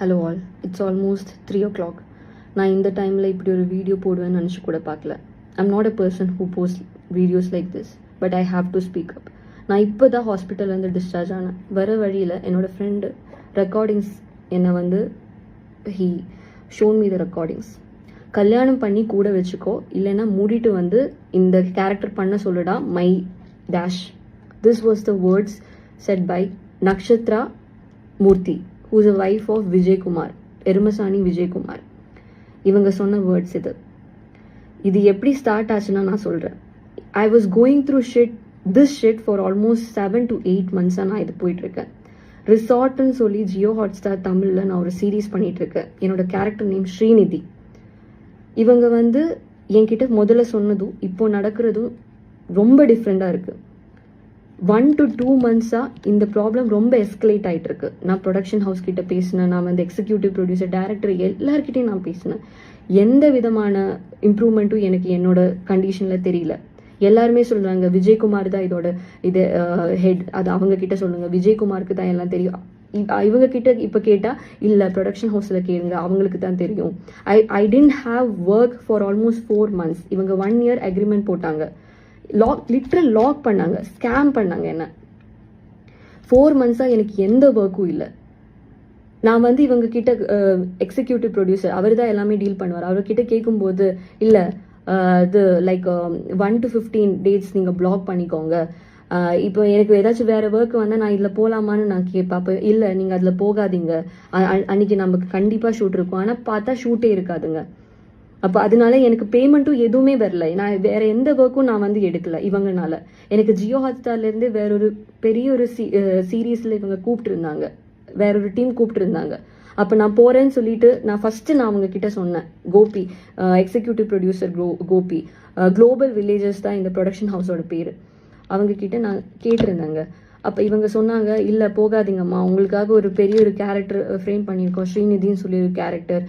Hello all, it's almost 3 o'clock. நான் இந்த டைமில் இப்படி ஒரு வீடியோ போடுவேன்னு நினச்சி கூட பார்க்கல. I'm not a person who post videos like this, but I have to speak up. நான் இப்போ தான் ஹாஸ்பிட்டல்லேருந்து டிஸ்சார்ஜ் ஆனேன். வர வழியில் என்னோடய ஃப்ரெண்டு ரெக்கார்டிங்ஸ் என்னை வந்து he shown me the recordings. கல்யாணம் பண்ணி கூட வச்சுக்கோ, இல்லைன்னா மூடிட்டு வந்து இந்த கேரக்டர் பண்ண சொல்லுடா, my dash. This was the words said by Nakshatra Murthy, who is a wife of Vijay Kumar, Erumasaani Vijay Kumar. இவங்க சொன்ன வேர்ட்ஸ் இது எப்படி ஸ்டார்ட் ஆச்சுன்னா நான் சொல்கிறேன். I was going through this shit for almost 7 to 8 months நான் இது போயிட்டுருக்கேன். ரிசார்ட்னு சொல்லி ஜியோ ஹாட்ஸ்டார் தமிழில் நான் ஒரு சீரீஸ் பண்ணிகிட்ருக்கேன். என்னோட கேரக்டர் நேம் ஸ்ரீநிதி. இவங்க வந்து என்கிட்ட முதல்ல சொன்னதும் இப்போ நடக்கிறதும் ரொம்ப டிஃப்ரெண்ட்டாக இருக்குது. 1 to 2 months இந்த ப்ராப்ளம் ரொம்ப எஸ்கலேட் ஆகிட்டு இருக்கு. நான் ப்ரொடக்ஷன் ஹவுஸ் கிட்ட பேசினேன், நான் வந்து எக்ஸிக்யூட்டிவ் ப்ரொடியூசர், டைரக்டர் எல்லாருக்கிட்டையும் நான் பேசினேன். எந்த விதமான இம்ப்ரூவ்மெண்ட்டும் எனக்கு என்னோட கண்டிஷனில் தெரியல. எல்லாருமே சொல்கிறாங்க விஜயகுமார் தான் இதோட ஹெட், அது அவங்க கிட்ட சொல்லுங்க, விஜயகுமாருக்கு தான் எல்லாம் தெரியும். இவங்க கிட்ட இப்போ கேட்டால் இல்லை ப்ரொடக்ஷன் ஹவுஸில் கேளுங்க, அவங்களுக்கு தான் தெரியும். I tend have work for almost 4 months. இவங்க 1 year அக்ரிமெண்ட் போட்டாங்க, லிட்ரல் லாக் பண்ணாங்க, ஸ்கேம் பண்ணாங்க என்ன. 4 months எனக்கு எந்த ஒர்க்கும் இல்லை. நான் வந்து இவங்க கிட்ட எக்ஸிக்யூட்டிவ் ப்ரொடியூசர், அவர் தான் எல்லாமே டீல் பண்ணுவார். அவர்கிட்ட கேட்கும்போது இல்லை இது லைக் 1 to 15 days நீங்கள் பிளாக் பண்ணிக்கோங்க. இப்போ எனக்கு ஏதாச்சும் வேறு ஒர்க் வந்தால் நான் இதில் போகலாமான்னு நான் கேட்பேன். அப்போ இல்லை நீங்கள் அதில் போகாதீங்க, அன்னைக்கு நமக்கு கண்டிப்பாக ஷூட் இருக்கும். ஆனால் பார்த்தா ஷூட்டே இருக்காதுங்க. அப்போ அதனால எனக்கு பேமெண்ட்டும் எதுவுமே வரல. நான் வேற எந்த ஒர்க்கும் நான் வந்து எடுக்கல இவங்கனால. எனக்கு ஜியோ ஹாட்ஸ்டார்லேருந்து வேறொரு பெரிய ஒரு சீரீஸில் இவங்க கூப்பிட்டுருந்தாங்க, வேறொரு டீம் கூப்பிட்டுருந்தாங்க. அப்போ நான் போகிறேன்னு சொல்லிட்டு நான் அவங்க கிட்ட சொன்னேன். Gopi, executive producer Gopi, global villages தான் இந்த ப்ரொடக்ஷன் ஹவுஸோட பேர். அவங்க கிட்ட நான் கேட்டிருந்தேங்க. அப்போ இவங்க சொன்னாங்க இல்லை போகாதீங்கம்மா, உங்களுக்காக ஒரு பெரிய ஒரு கேரக்டர் ஃப்ரேம் பண்ணியிருக்கோம், ஸ்ரீநிதின்னு சொல்லி ஒரு கேரக்டர்,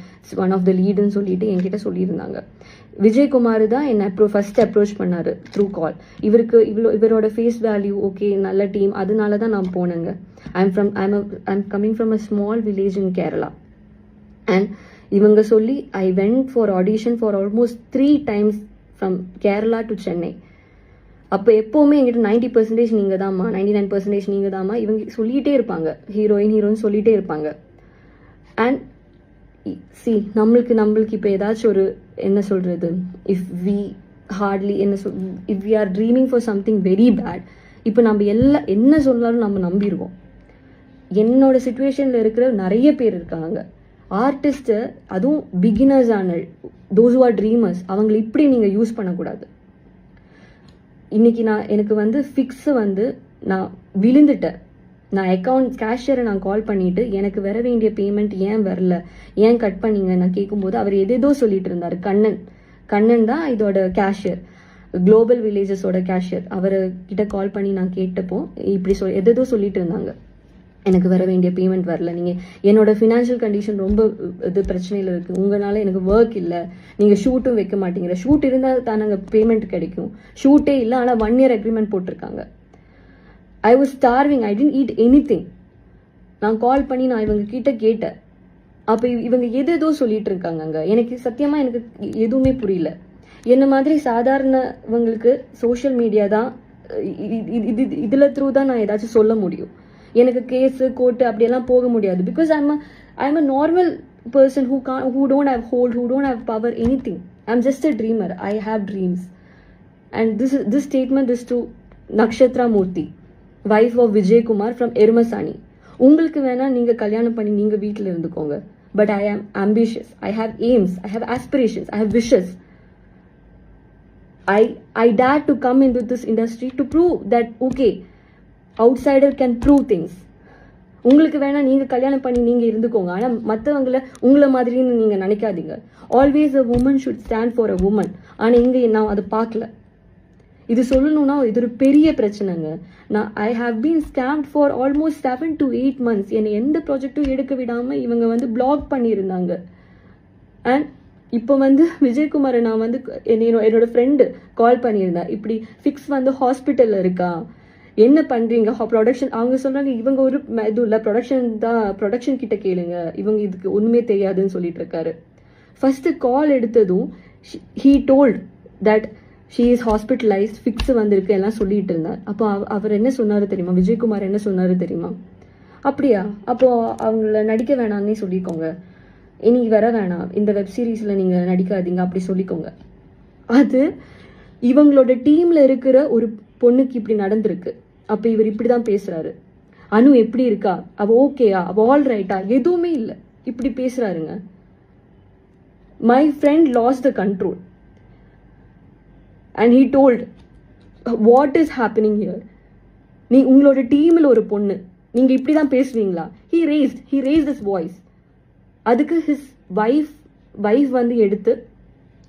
ஒன் ஆஃப் த லீடுன்னு சொல்லிட்டு என்கிட்ட சொல்லியிருந்தாங்க. விஜயகுமார் தான் என்னை ஃபர்ஸ்ட் அப்ரோச் பண்ணார் த்ரூ கால். இவரோட ஃபேஸ் வேல்யூ ஓகே, நல்ல டீம், அதனால தான் நான் போனேங்க. I'm coming from a small village in Kerala. And இவங்க சொல்லி I went for audition for almost 3 times from Kerala to Chennai. அப்போ எப்போவுமே எங்கிட்ட 90% நீங்கள் தாம்மா, 99% நீங்கள் தாம்மா இவங்க சொல்லிகிட்டே இருப்பாங்க, ஹீரோயின் சொல்லிகிட்டே இருப்பாங்க. அண்ட் நம்மளுக்கு இப்போ ஏதாச்சும் ஒரு என்ன சொல்கிறது, if we are dreaming for something very bad, இப்போ நம்ம என்ன சொன்னாலும் நம்ம நம்பிடுவோம். என்னோட சுச்சுவேஷனில் இருக்கிற நிறைய பேர் இருக்காங்க ஆர்டிஸ்ட்டு, அதுவும் பிகினர்ஸான தோஸ் ஹூ ஆர் ட்ரீமர்ஸ், அவங்களை இப்படி நீங்கள் யூஸ் பண்ணக்கூடாது. இன்னைக்கு எனக்கு வந்து ஃபிக்ஸு வந்து நான் விழுந்துட்டேன். நான் கேஷியரை நான் கால் பண்ணிட்டு எனக்கு வர வேண்டிய பேமெண்ட் ஏன் வரல, ஏன் கட் பண்ணீங்க நான் கேட்கும்போது அவர் எதேதோ சொல்லிட்டு இருந்தார். கண்ணன் தான் இதோட கேஷியர், குளோபல் வில்லேஜஸோட கேஷியர். அவர்கிட்ட கால் பண்ணி நான் கேட்டப்போ இப்படி எதேதோ சொல்லிட்டு இருந்தாங்க, எனக்கு வர வேண்டிய பேமெண்ட் வரல, நீங்கள் என்னோட ஃபினான்ஷியல் கண்டிஷன் ரொம்ப பிரச்சனையில் இருக்குது, உங்களால் எனக்கு ஒர்க் இல்லை, நீங்கள் ஷூட்டும் வைக்க மாட்டேங்கிற, ஷூட் இருந்தால் தானங்க பேமெண்ட் கிடைக்கும், ஷூட்டே இல்லை ஆனால் 1 year அக்ரிமெண்ட் போட்டிருக்காங்க. I was starving, I didn't eat any. நான் கால் பண்ணி நான் இவங்க கிட்ட கேட்டேன். அப்போ இவங்க எதேதோ சொல்லிட்டு இருக்காங்க. எனக்கு சத்தியமாக எனக்கு எதுவுமே புரியல. என்ன மாதிரி சாதாரணவங்களுக்கு சோஷியல் மீடியா தான் இதில் த்ரூ தான் நான் ஏதாச்சும் சொல்ல முடியும். எனக்கு கேஸு கோர்ட்டு அப்படியெல்லாம் போக முடியாது. Because I'm a normal person who don't have hold, who don't have power, anything. I'm just a dreamer. I have dreams. And this statement is to Nakshatra Murthy, wife of Vijay Kumar from Erumasaani. உங்களுக்கு வேணா நீங்க கல்யாணம் பண்ணி நீங்க வீட்டில் இருந்துக்கோங்க. But I am ambitious. I have aims. I have aspirations. I have wishes. I dare to come into this industry to prove that okay, outsider can prove things. உங்களுக்கு வேணா நீங்க கல்யாணம் பண்ணி நீங்க இருந்துக்கோங்க, ஆனா மற்றவங்களை உங்களை மாதிரின்னு நீங்க நினைக்காதீங்க. Always a woman should stand for a woman. ஆனா இங்க நான் அதை பார்க்கல. இது சொல்லணும்னா இது ஒரு பெரிய பிரச்சனைங்க. I have been scammed for almost 7 to 8 months. என்னை எந்த ப்ராஜெக்டும் எடுக்க விடாம இவங்க வந்து பிளாக் பண்ணியிருந்தாங்க. அண்ட் இப்போ வந்து விஜயகுமாரை நான் வந்து என்னோட ஃப்ரெண்டு கால் பண்ணியிருந்தேன், இப்படி ஃபிக்ஸ் வந்து ஹாஸ்பிட்டலில் இருக்கா, என்ன பண்ணுறீங்க ப்ரொடக்ஷன். அவங்க சொல்கிறாங்க இவங்க ஒரு இது இல்லை, ப்ரொடக்ஷன் கிட்ட கேளுங்க, இவங்க இதுக்கு ஒன்றுமே தெரியாதுன்னு சொல்லிட்டு இருக்காரு. ஃபஸ்ட்டு கால் எடுத்ததும் he told that she is hospitalised, fix வந்திருக்கு எல்லாம் சொல்லிட்டு இருந்தார். அப்போ அவர் என்ன சொன்னார் தெரியுமா, விஜயகுமார் என்ன சொன்னார் தெரியுமா, அப்படியா அப்போது அவங்கள நடிக்க வேணாம்னே சொல்லிக்கோங்க, இனி வர வேணாம், இந்த வெப் சீரிஸில் நீங்கள் நடிக்காதீங்க அப்படி சொல்லிக்கோங்க. அது இவங்களோட டீமில் இருக்கிற ஒரு பொண்ணுக்கு இப்படி நடந்திருக்கு. அப்போ இவர் இப்படி தான் பேசுகிறாரு. அனு எப்படி இருக்கா, அவள் ஓகேயா, அவள் ஆல் ரைட்டா, எதுவுமே இல்லை, இப்படி பேசுகிறாருங்க. My friend lost the control and he told what is happening here. நீ உங்களோட டீமில் ஒரு பொண்ணு, நீங்கள் இப்படி தான் பேசுவீங்களா? He raised this voice. அதுக்கு ஹிஸ் வைஃப் வந்து எடுத்து,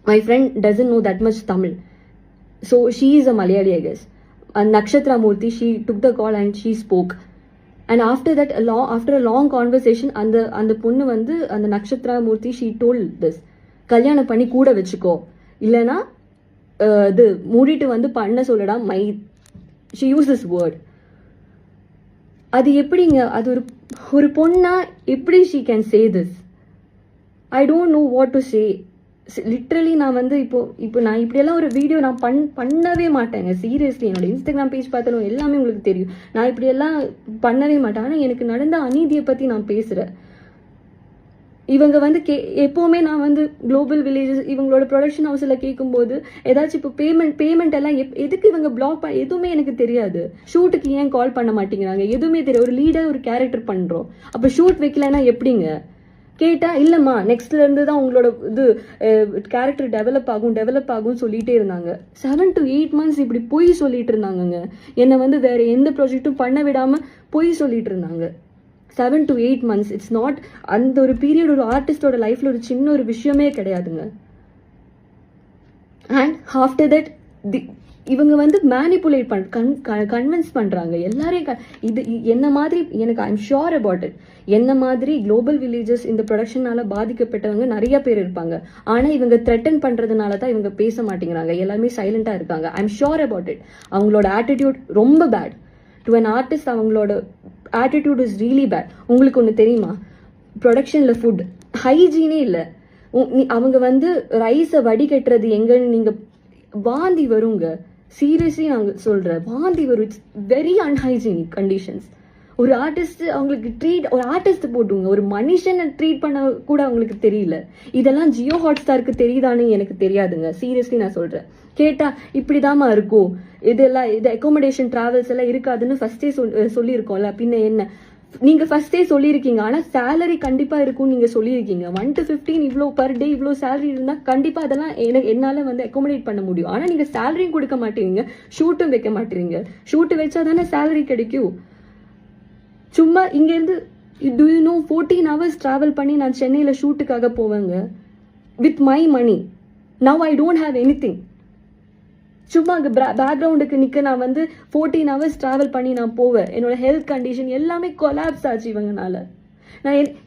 my friend doesn't know that much Tamil, so she is a Malayali I guess. Nakshatra Murthy, she took the call and she spoke. And after that, after a long conversation, அந்த பொண்ணு வந்து அந்த நக்ஷத்ரா மூர்த்தி she told this, கல்யாணம் பண்ணி கூட வச்சுக்கோ, இல்லைன்னா இது மூடிட்டு வந்து பண்ண சொல்லடா my, she used this word. அது எப்படிங்க, அது ஒரு பொண்ணா எப்படி she can say this? I don't know what to say. Literally நான் வந்து இப்போ நான் இப்படியெல்லாம் ஒரு வீடியோ நான் பண்ணவே மாட்டேங்க. சீரியஸ்லி என்னோட இன்ஸ்டாகிராம் பேஜ் பார்த்தாலும் எல்லாமே உங்களுக்கு தெரியும், நான் இப்படியெல்லாம் பண்ணவே மாட்டேன். ஆனால் எனக்கு நடந்த அநீதியை பற்றி நான் பேசுகிறேன். இவங்க வந்து எப்போவுமே நான் வந்து குளோபல் வில்லேஜஸ் இவங்களோட ப்ரொடக்ஷன் ஹவுஸில் கேட்கும்போது ஏதாச்சும் இப்போ பேமெண்ட் எல்லாம் எதுக்கு இவங்க பிளாக் எதுவுமே எனக்கு தெரியாது. ஷூட்டுக்கு ஏன் கால் பண்ண மாட்டேங்கிறாங்க எதுவுமே தெரியாது. ஒரு லீடர் ஒரு கேரக்டர் பண்ணுறோம், அப்போ ஷூட் வைக்கலன்னா எப்படிங்க கேட்டால், இல்லைம்மா நெக்ஸ்ட்லேருந்து தான் உங்களோட இது கேரக்டர் டெவலப் ஆகும் சொல்லிகிட்டே இருந்தாங்க. 7 to 8 months இப்படி பொய் சொல்லிட்டு இருந்தாங்கங்க. என்னை வந்து வேறு எந்த ப்ராஜெக்ட்டும் பண்ண விடாமல் பொய் சொல்லிட்டு இருந்தாங்க. 7 to 8 months, இட்ஸ் நாட், அந்த ஒரு பீரியட் ஒரு ஆர்டிஸ்டோட லைஃப்பில் ஒரு சின்ன ஒரு விஷயமே கிடையாதுங்க. அண்ட் ஆஃப்டர் தட் இவங்க வந்து மேனிப்புலேட் கன்வின்ஸ் பண்ணுறாங்க எல்லாரையும். இது என்ன மாதிரி எனக்கு ஐம் ஷுர் அபவுட் இட், என்ன மாதிரி குளோபல் வில்லேஜஸ் இந்த ப்ரொடக்ஷனால பாதிக்கப்பட்டவங்க நிறைய பேர் இருப்பாங்க. ஆனால் இவங்க த்ரெட்டன் பண்ணுறதுனால தான் இவங்க பேச மாட்டேங்கிறாங்க, எல்லாருமே சைலண்டாக இருக்காங்க. I'm sure about it. அவங்களோட ஆட்டிடியூட் ரொம்ப பேட். டு அன் ஆர்டிஸ்ட் அவங்களோட ஆட்டிடியூட் இஸ் ரியலி பேட். உங்களுக்கு ஒன்று தெரியுமா, ப்ரொடக்ஷனில் ஃபுட் ஹைஜீனே இல்லை. அவங்க வந்து ரைஸை வடிகட்டுறது எங்கன்னு நீங்கள் வாந்தி வருங்க. சீரியஸ்லி நாங்கள் சொல்கிறேன், வாந்தி வரும். It's very unhygienic conditions. ஒரு ஆர்டிஸ்ட் அவங்களுக்கு ஒரு ஆர்டிஸ்ட் போட்டுங்க, ஒரு மனுஷனை ட்ரீட் பண்ண கூட அவங்களுக்கு தெரியல. இதெல்லாம் ஜியோ ஹாட்ஸ்டாருக்கு தெரியுதான்னு எனக்கு தெரியாதுங்க. சீரியஸ்லி நான் சொல்கிறேன். கேட்டால் இப்படிதாம்மா இருக்கும், இதெல்லாம் இது அக்காமடேஷன் ட்ராவல்ஸ் எல்லாம் இருக்காதுன்னு ஃபஸ்ட்டே சொல்லியிருக்கோம்ல, பின்ன என்ன நீங்கள் ஃபஸ்ட்டே சொல்லியிருக்கீங்க. ஆனால் சேலரி கண்டிப்பாக இருக்கும்னு நீங்கள் சொல்லியிருக்கீங்க. 1 to 15 இவ்வளோ பர் டே இவ்வளோ சேலரி இருந்தால் கண்டிப்பாக அதெல்லாம் என்னால் வந்து அக்காமடேட் பண்ண முடியும். ஆனால் நீங்கள் சேலரியும் கொடுக்க மாட்டேறீங்க, ஷூட்டும் வைக்க மாட்டேறீங்க. ஷூட்டு வச்சா தானே சேலரி கிடைக்கும். சும்மா இங்கேருந்து do you know 14 hours travel பண்ணி நான் சென்னையில் ஷூட்டுக்காக போவேங்க with my money. Now I don't have any thing. சும்மா அங்கே பேக்ரவுண்டுக்கு நிற்க நான் வந்து 14 hours ட்ராவல் பண்ணி நான் போவேன். என்னோட ஹெல்த் கண்டிஷன் எல்லாமே கொலாப்ஸ் ஆச்சு இவங்கனால.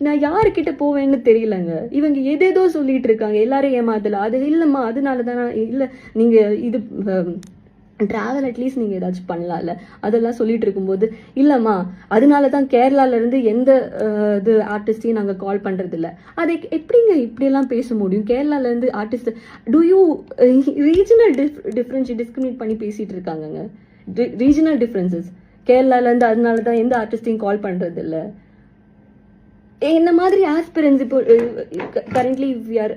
நான் யாருக்கிட்ட போவேன்னு தெரியலங்க. இவங்க எதேதோ சொல்லிட்டு இருக்காங்க, எல்லாரும் ஏமாத்தல. அது இல்லைம்மா அதனால தானே, இல்லை நீங்கள் இது ட்ராவல் அட்லீஸ்ட் நீங்கள் ஏதாச்சும் பண்ணலாம்ல, அதெல்லாம் சொல்லிட்டு இருக்கும்போது இல்லைம்மா அதனால தான் கேரளாவிலேருந்து எந்த இது ஆர்டிஸ்டையும் நாங்கள் கால் பண்ணுறதில்ல. அதை எப்படிங்க இப்படியெல்லாம் பேச முடியும்? கேரளாவிலேருந்து artist do you regional discriminate பண்ணி பேசிகிட்டு இருக்காங்கங்க. ரீஜனல் டிஃப்ரென்சஸ் கேரளாவிலேருந்து அதனால தான் எந்த ஆர்டிஸ்டையும் கால் பண்ணுறதில்ல. என்ன மாதிரி ஆஸ்பிரன்ஸ் இப்போ currently we are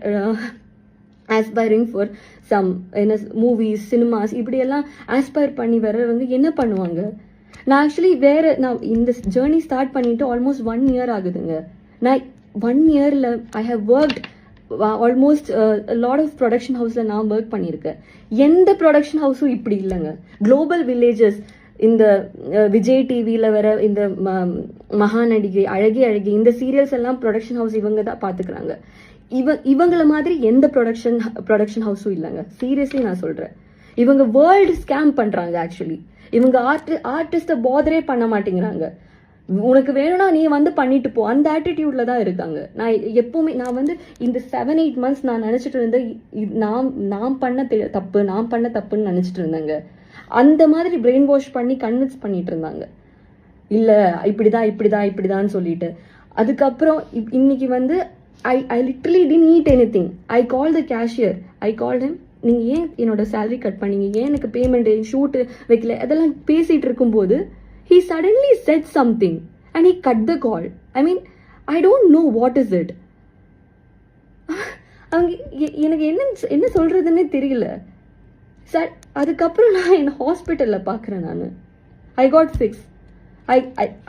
aspiring for some என்ன மூவிஸ் சினிமாஸ் இப்படியெல்லாம் ஆஸ்பயர் பண்ணி வர்றவங்க என்ன பண்ணுவாங்க? நான் ஆக்சுவலி நான் இந்த ஜேர்னி ஸ்டார்ட் பண்ணிட்டு ஆல்மோஸ்ட் 1 year ஆகுதுங்க. நான் 1 yearல I have worked almost lot of production ஹவுஸில் நான் ஒர்க் பண்ணியிருக்கேன். எந்த ப்ரொடக்ஷன் ஹவுஸும் இப்படி இல்லைங்க. குளோபல் வில்லேஜஸ், இந்த விஜய் டிவியில் வர இந்த மகாநடிகை, அழகி இந்த சீரியல்ஸ் எல்லாம் ப்ரொடக்ஷன் ஹவுஸ் இவங்க தான் பார்த்துக்கிறாங்க. இவங்கள மாதிரி எந்த ப்ரொடக்ஷன் ஹவுஸும் இல்லைங்க. சீரியஸ்லி நான் சொல்கிறேன். இவங்க வேர்ல்டு ஸ்கேம் பண்ணுறாங்க. ஆக்சுவலி இவங்க ஆர்டிஸ்ட்டை பாதரே பண்ண மாட்டேங்கிறாங்க. உனக்கு வேணும்னா நீ வந்து பண்ணிட்டு போ, அந்த ஆட்டிடியூட்ல தான் இருக்காங்க. நான் வந்து இந்த 7-8 months நான் நினச்சிட்டு இருந்தேன் நான் பண்ண தப்புன்னு நினச்சிட்டு இருந்தேங்க. அந்த மாதிரி பிரெயின் வாஷ் பண்ணி கன்வின்ஸ் பண்ணிட்டு இருந்தாங்க. இல்லை இப்படிதான் சொல்லிட்டு. அதுக்கப்புறம் இன்னைக்கு வந்து I literally didn't eat anything. I called the cashier. I called him. நீங்கள் ஏன் என்னோட சேலரி கட் பண்ணீங்க, ஏன் எனக்கு பேமெண்ட் ஷூட்டு வைக்கல, அதெல்லாம் பேசிகிட்டு இருக்கும்போது he suddenly said something and he cut the call. I mean, I don't know what is it. அவங்க எனக்கு என்ன சொல்கிறதுன்னே தெரியல சார். அதுக்கப்புறம் நான் என் ஹாஸ்பிட்டலில் பார்க்குறேன். நான் I got fixed.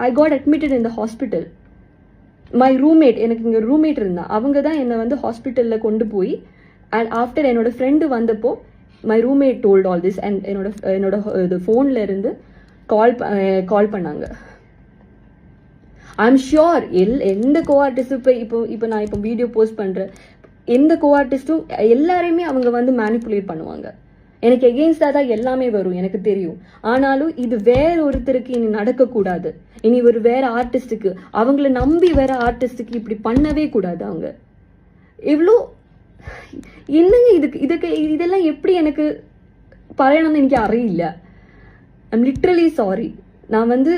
I got admitted in the hospital. My roommate, எனக்கு இங்கே ரூம்மேட் இருந்தா, அவங்க தான் என்னை வந்து ஹாஸ்பிட்டலில் கொண்டு போய், அண்ட் ஆஃப்டர் என்னோட ஃப்ரெண்டு வந்தப்போ my roommate told all this. And என்னோட இது ஃபோனில் இருந்து கால் பண்ணாங்க. ஐ எம் ஷியோர் எந்த கோ ஆர்டிஸ்டும் இப்போ நான் இப்போ வீடியோ போஸ்ட் பண்ணுறேன், எந்த கோ ஆர்டிஸ்ட்டும் எல்லாரையுமே அவங்க வந்து மேனிப்புலேட் பண்ணுவாங்க. எனக்கு எகெயின்ஸ்டாக தான் எல்லாமே வரும், எனக்கு தெரியும். ஆனாலும் இது வேற ஒருத்தருக்கு இனி நடக்கக்கூடாது. இனி ஒரு வேற ஆர்டிஸ்டுக்கு, அவங்கள நம்பி வேற ஆர்டிஸ்டுக்கு இப்படி பண்ணவே கூடாது. அவங்க எவ்வளோ என்னங்க இதெல்லாம் எப்படி எனக்கு പറയണമെന്ന് എനിക്ക് അറിയില്ല. I'm literally sorry. நான் வந்து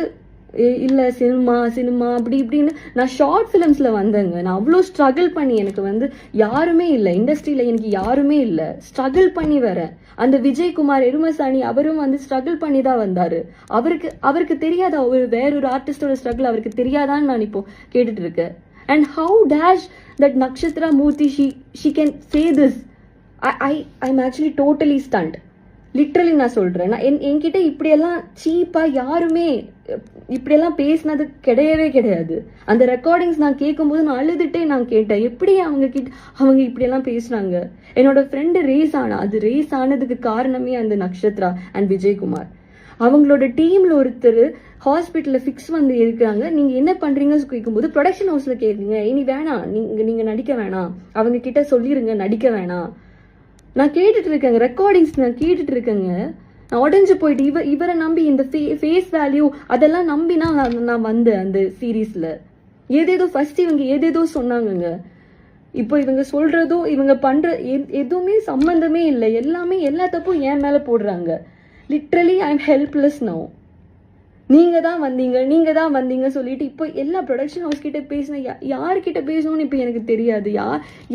இல்லை சினிமா அப்படி இப்படின்னு நான் ஷார்ட் ஃபிலிம்ஸில் வந்தேங்க. நான் அவ்வளோ ஸ்ட்ரகிள் பண்ணி, எனக்கு வந்து யாருமே இல்லை இண்டஸ்ட்ரியில், எனக்கு யாருமே இல்லை, ஸ்ட்ரகிள் பண்ணி வரேன். அந்த விஜயகுமார் எருமசாணி அவரும் வந்து ஸ்ட்ரகிள் பண்ணி தான் வந்தார். அவருக்கு தெரியாதா வேறொரு ஆர்டிஸ்டோட ஸ்ட்ரகிள் அவருக்கு தெரியாதான்னு நான் இப்போ கேட்டுட்டு இருக்கேன். And how dash that Nakshatra Murthy she can say this. I'm actually totally stunned. Literally நான் சொல்கிறேன். நான் என்கிட்ட இப்படியெல்லாம் சீப்பாக யாருமே இப்படியெல்லாம் பேசினது கிடையாது. அந்த ரெக்கார்டிங்ஸ் நான் கேட்கும்போது நான் அழுதுட்டே நான் கேட்டேன், எப்படி அவங்க இப்படியெல்லாம் பேசுனாங்க. என்னோட ஃப்ரெண்டு ரேஸ் அது ரேஸ் ஆனதுக்கு காரணமே அந்த நக்ஷத்ரா அண்ட் விஜயகுமார். அவங்களோட டீமில் ஒருத்தர் ஹாஸ்பிட்டலில் ஃபிக்ஸ் வந்து இருக்கிறாங்க. நீங்கள் என்ன பண்ணுறீங்கன்னு கேட்கும்போது ப்ரொடக்ஷன் ஹவுஸில் கேட்குங்க, இனி வேணாம், நீங்கள் நடிக்க வேணாம், அவங்க கிட்ட சொல்லிடுங்க நடிக்க வேணாம். நான் கேட்டுட்டு இருக்கேங்க, ரெக்கார்டிங்ஸ் நான் கேட்டுட்டு இருக்கேங்க. நான் உடஞ்சு போயிட்டு இவரை நம்பி இந்த ஃபேஸ் வேல்யூ அதெல்லாம் நம்பினா நான் வந்தேன் அந்த சீரீஸ்ல. ஏதேதோ ஃபர்ஸ்ட் இவங்க ஏதேதோ சொன்னாங்கங்க. இப்போ இவங்க சொல்றதும் இவங்க பண்ற எதுவுமே சம்பந்தமே இல்லை. எல்லா தப்பும் என் மேல போடுறாங்க. Literally I am helpless now. நீங்க தான் வந்தீங்க சொல்லிட்டு இப்போ எல்லா ப்ரொடக்ஷன் ஹவுஸ் கிட்ட பேசின யார்கிட்ட பேசணும்னு இப்போ எனக்கு தெரியாது.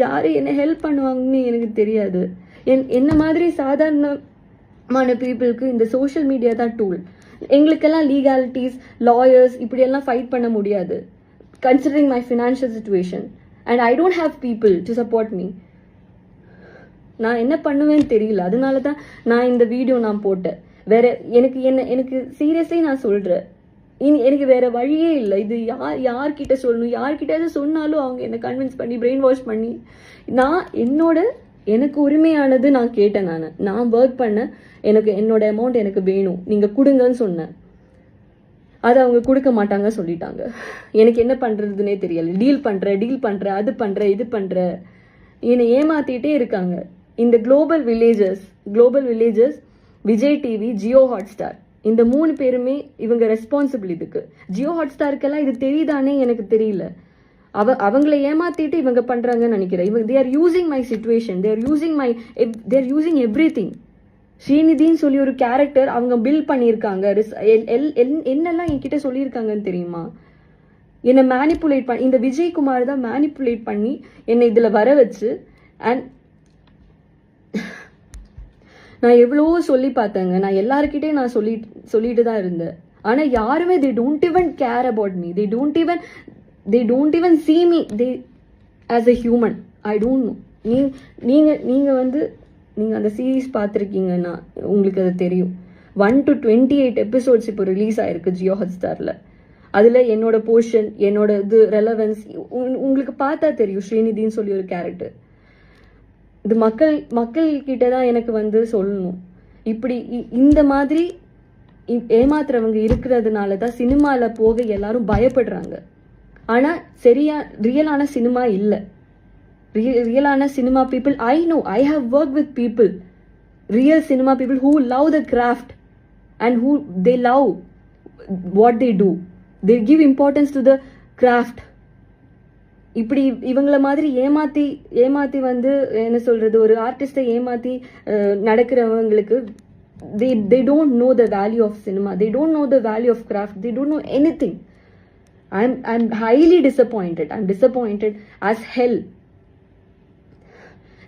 யாரு என்ன ஹெல்ப் பண்ணுவாங்கன்னு எனக்கு தெரியாது. என்ன மாதிரி சாதாரணமான பீப்புளுக்கு இந்த சோஷியல் மீடியா தான் டூல். எங்களுக்கெல்லாம் லீகாலிட்டிஸ், லாயர்ஸ் இப்படியெல்லாம் ஃபைட் பண்ண முடியாது, considering my financial situation. And I don't have people to support me. நான் என்ன பண்ணுவேன்னு தெரியல. அதனால தான் நான் இந்த வீடியோ நான் போட்டேன். வேற எனக்கு சீரியஸ்லி நான் சொல்றேன், எனக்கு வேற வழியே இல்லை. இது யார்கிட்ட சொல்லணும், யார்கிட்ட சொன்னாலும் அவங்க என்ன கன்வின்ஸ் பண்ணி பிரெயின் வாஷ் பண்ணி, நான் எனக்கு உரிமையானது நான் கேட்டேன். நான் ஒர்க் பண்ண, எனக்கு என்னோட அமௌண்ட் எனக்கு வேணும், நீங்க கொடுங்கன்னு சொன்னேன். அதை அவங்க கொடுக்க மாட்டாங்க சொல்லிட்டாங்க. எனக்கு என்ன பண்றதுன்னே தெரியல. டீல் பண்ற அது பண்ற இது பண்ற என்னை ஏமாத்திட்டே இருக்காங்க. இந்த global villages Vijay TV, Jio Hotstar, இந்த 3 பேருமே இவங்க ரெஸ்பான்சிபிள் இதுக்கு. ஜியோ ஹாட்ஸ்டாருக்கெல்லாம் இது தெரியுதானே எனக்கு தெரியல. அவங்களை ஏமாத்திட்டு இவங்க பண்றாங்கன்னு நினைக்கிறேன். இவங்க they are using my situation, they are using everything. ஸ்ரீநிதின்னு சொல்லி ஒரு கேரக்டர் அவங்க பில்ட் பண்ணியிருக்காங்க. என்னெல்லாம் என்கிட்ட சொல்லியிருக்காங்கன்னு தெரியுமா? என்னை மேனிப்புலேட் பண்ணி, இந்த விஜயகுமார் தான் மேனிப்புலேட் பண்ணி என்னை இதுல வர வச்சு. அண்ட் நான் எவ்வளவோ சொல்லி பார்த்தேங்க. நான் எல்லாருக்கிட்டையும் நான் சொல்லிட்டு தான் இருந்தேன். ஆனால் யாருமே they don't even care about me. They don't even see me as a human. I don't know. நீங்கள் அந்த சீரீஸ் பார்த்துருக்கீங்கன்னா உங்களுக்கு அது தெரியும். 1 to 28 எபிசோட்ஸ் இப்போ ரிலீஸ் ஆயிருக்கு ஜியோ ஹாட்ஸ்டாரில். அதில் என்னோட போர்ஷன், என்னோட இது ரெலவன்ஸ் உங்களுக்கு பார்த்தா தெரியும். ஸ்ரீநிதின்னு சொல்லி ஒரு கேரக்டர். இது மக்கள் கிட்ட தான் எனக்கு வந்து சொல்லணும். இப்படி இந்த மாதிரி ஏமாத்துறவங்க இருக்கிறதுனால தான் சினிமாவில் போக எல்லாரும் பயப்படுறாங்க. ஆனால் ரியலான சினிமா இல்லை. ரியலான cinema people, I know, I have work with people, real cinema people who love the craft and who they love what they do. They give importance to the craft. இப்படி இவங்கள மாதிரி ஏமாத்தி வந்து என்ன சொல்றது, ஒரு ஆர்டிஸ்டை ஏமாத்தி நடக்கிறவங்களுக்கு they don't know the value of cinema, they don't know the value of craft, they don't know anything. I'm highly disappointed. I'm disappointed as hell.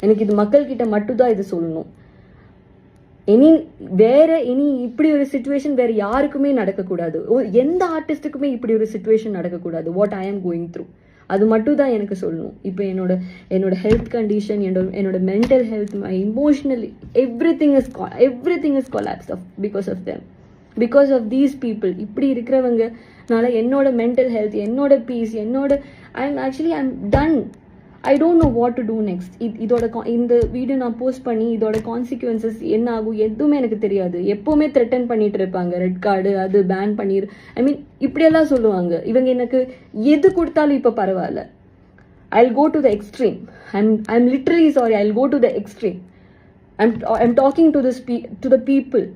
எனக்கு இது மக்கள் கிட்ட மட்டும்தான் இது சொல்லணும். இனி இப்படி ஒரு சிச்சுவேஷன் வேற யாருக்குமே நடக்கக்கூடாது. எந்த ஆர்டிஸ்டுக்குமே இப்படி ஒரு சிச்சுவேஷன் நடக்கக்கூடாது. What I am going through, அது மட்டும் தான் எனக்கு சொல்லணும். இப்போ என்னோட ஹெல்த் கண்டிஷன், என்னோட mental health, my emotionally everything is collapse because of them, because of these people. இப்படி இருக்கிறவங்கனால என்னோட மென்டல் ஹெல்த், என்னோட peace, I'm done. I don't know what to do next. இந்த வீடியோ நான் போஸ்ட் பண்ணி இதோட கான்சிக்வன்சஸ் என்ன ஆகும் எதுவுமே எனக்கு தெரியாது. எப்போவுமே த்ரெட்டன் பண்ணிட்டு இருப்பாங்க, ரெட் கார்டு அது பேன் பண்ணிடு, இப்படியெல்லாம் சொல்லுவாங்க. இவங்க எனக்கு எது கொடுத்தாலும் இப்போ பரவாயில்ல. I'll go to the extreme. I'm literally sorry. I'll go to the extreme. I'm talking to the people.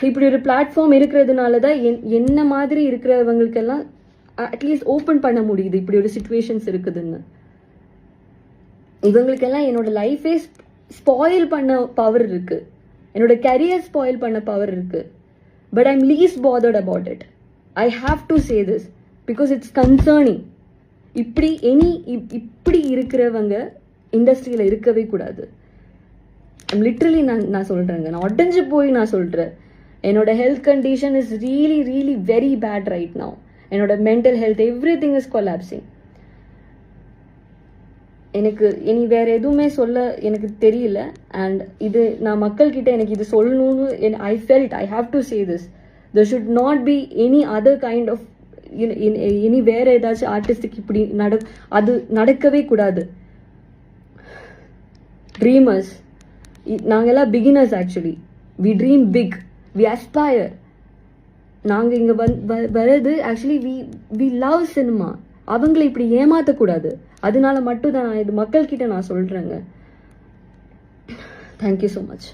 இப்படி ஒரு பிளாட்ஃபார்ம் இருக்கிறதுனால தான் என்ன மாதிரி இருக்கிறவங்களுக்கெல்லாம் அட்லீஸ்ட் ஓப்பன் பண்ண முடியுது. இப்படி ஒரு சிச்சுவேஷன்ஸ் இருக்குதுன்னு இவங்களுக்கெல்லாம் என்னோட லைஃபே ஸ்பாயில் பண்ண பவர் இருக்கு, என்னோட கரியர் ஸ்பாயில் பண்ண பவர் இருக்கு. But I'm least bothered about it. I have to say this because it's concerning. இப்படி இருக்கிறவங்க இண்டஸ்ட்ரியில இருக்கவே கூடாது. லிட்ரலி நான் சொல்றேங்க, நான் உடஞ்சு போய் நான் சொல்றேன். என்னோட health condition is really really very bad right now. என்னோட mental health everything is collapsing. எனக்கு இனி வேற எதுவுமே சொல்ல எனக்கு தெரியல. அண்ட் இது நான் மக்கள்கிட்ட எனக்கு இது சொல்லணும்னு I felt I have to say this. there should not be any other kind of இனி வேற ஏதாச்சும் ஆர்டிஸ்டுக்கு இப்படி அது நடக்கவே கூடாது. ட்ரீமர்ஸ், நாங்கெல்லாம் beginners. Actually we dream big, we aspire. நாங்கள் இங்கே வர்றது ஆக்சுவலி வி லவ் சினிமா. அவங்களை இப்படி ஏமாற்றக்கூடாது. அதனால மட்டும் தான் நான் இது மக்கள்கிட்ட நான் சொல்கிறேங்க. Thank you so much.